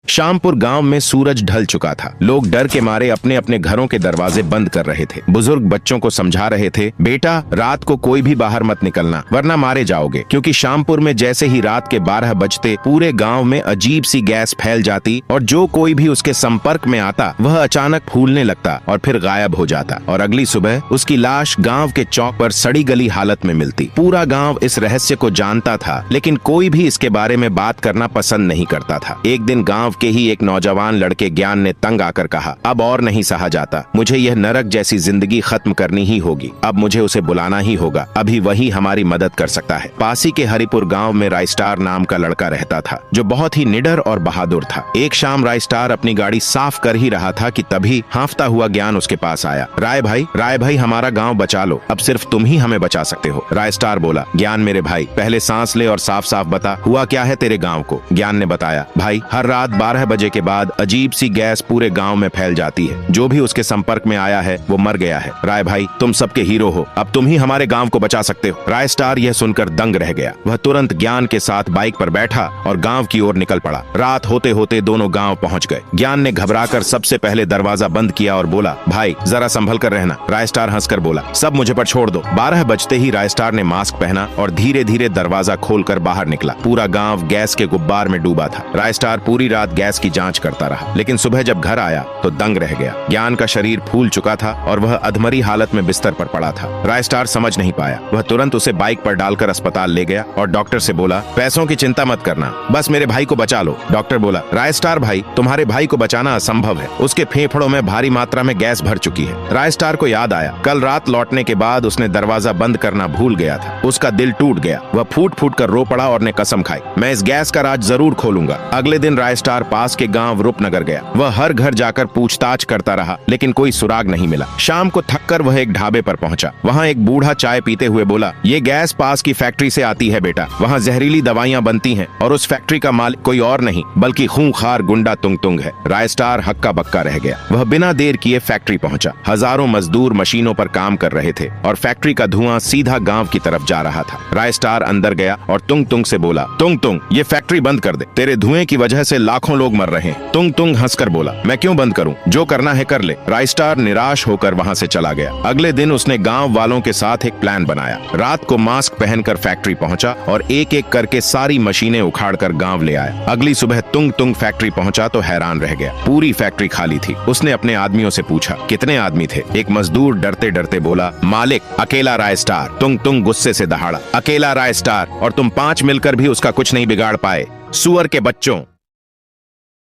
शामपुर गांव में सूरज ढल चुका था। लोग डर के मारे अपने अपने घरों के दरवाजे बंद कर रहे थे। बुजुर्ग बच्चों को समझा रहे थे, बेटा रात को कोई भी बाहर मत निकलना वरना मारे जाओगे, क्योंकि शामपुर में जैसे ही रात के 12 बजते पूरे गांव में अजीब सी गैस फैल जाती और जो कोई भी उसके संपर्क में आता वह अचानक फूलने लगता और फिर गायब हो जाता और अगली सुबह उसकी लाश गाँव के चौक पर सड़ी गली हालत में मिलती। पूरा गाँव इस रहस्य को जानता था, लेकिन कोई भी इसके बारे में बात करना पसंद नहीं करता था। एक दिन गाँव के ही एक नौजवान लड़के ज्ञान ने तंग आकर कहा, अब और नहीं सहा जाता, मुझे यह नरक जैसी जिंदगी खत्म करनी ही होगी। अब मुझे उसे बुलाना ही होगा, अभी वही हमारी मदद कर सकता है। पासी के हरिपुर गांव में रायस्टार नाम का लड़का रहता था, जो बहुत ही निडर और बहादुर था। एक शाम रायस्टार अपनी गाड़ी साफ कर ही रहा था कि तभी हांफता हुआ ज्ञान उसके पास आया। राय भाई हमारा गाँव बचा लो, अब सिर्फ तुम ही हमें बचा सकते हो। रायस्टार बोला, ज्ञान मेरे भाई पहले सांस ले और साफ साफ बता, हुआ क्या है तेरे गाँव को। ज्ञान ने बताया, भाई हर रात 12 बजे के बाद अजीब सी गैस पूरे गांव में फैल जाती है, जो भी उसके संपर्क में आया है वो मर गया है। राय भाई तुम सबके हीरो हो, अब तुम ही हमारे गांव को बचा सकते हो। राय स्टार यह सुनकर दंग रह गया। वह तुरंत ज्ञान के साथ बाइक पर बैठा और गांव की ओर निकल पड़ा। रात होते होते दोनों गांव पहुंच गए। ज्ञान ने घबराकर सबसे पहले दरवाजा बंद किया और बोला, भाई जरा संभल कर रहना। राय स्टार हंसकर बोला, सब मुझे पर छोड़ दो। 12 बजते ही राय स्टार ने मास्क पहना और धीरे धीरे दरवाजा खोलकर बाहर निकला। पूरा गाँव गैस के गुब्बार में डूबा था। राय स्टार पूरी रात गैस की जांच करता रहा, लेकिन सुबह जब घर आया तो दंग रह गया। ज्ञान का शरीर फूल चुका था और वह अधमरी हालत में बिस्तर पर पड़ा था। राय स्टार समझ नहीं पाया। वह तुरंत उसे बाइक पर डालकर अस्पताल ले गया और डॉक्टर से बोला, पैसों की चिंता मत करना, बस मेरे भाई को बचा लो। डॉक्टर बोला, राय स्टार भाई तुम्हारे भाई को बचाना असंभव है, उसके फेफड़ों में भारी मात्रा में गैस भर चुकी है। राय स्टार को याद आया, कल रात लौटने के बाद उसने दरवाजा बंद करना भूल गया था। उसका दिल टूट गया। वह फूट फूट कर रो पड़ा और ने कसम खाई, मैं इस गैस का राज जरूर खोलूंगा। अगले दिन राय स्टार पास के गांव रूपनगर गया। वह हर घर जाकर पूछताछ करता रहा, लेकिन कोई सुराग नहीं मिला। शाम को थककर वह एक ढाबे पर पहुंचा। वहां एक बूढ़ा चाय पीते हुए बोला, ये गैस पास की फैक्ट्री से आती है बेटा, वहां जहरीली दवाइयां बनती हैं और उस फैक्ट्री का मालिक कोई और नहीं बल्कि खूंखार गुंडा तुंग तुंग है। राय स्टार हक्का बक्का रह गया। वह बिना देर किए फैक्ट्री पहुंचा। हजारों मजदूर मशीनों पर काम कर रहे थे और फैक्ट्री का धुआं सीधा गाँव की तरफ जा रहा था। राय स्टार अंदर गया और तुंग तुंग से बोला, तुंग तुंग ये फैक्ट्री बंद कर दे, तेरे धुएं की वजह से लाखों लोग मर रहे हैं। तुंग तुंग हंसकर बोला, मैं क्यों बंद करूं, जो करना है कर ले। राय स्टार निराश होकर वहां से चला गया। अगले दिन उसने गांव वालों के साथ एक प्लान बनाया। रात को मास्क पहनकर फैक्ट्री पहुंचा और एक एक करके सारी मशीनें उखाड़कर गांव ले आया। अगली सुबह तुंग तुंग फैक्ट्री पहुंचा तो हैरान रह गया, पूरी फैक्ट्री खाली थी। उसने अपने आदमियों से पूछा, कितने आदमी थे। एक मजदूर डरते डरते बोला, मालिक अकेला राय स्टार। तुंग तुंग गुस्से से दहाड़ा, अकेला राय स्टार और तुम 5 मिलकर भी उसका कुछ नहीं बिगाड़ पाए, सुअर के बच्चों।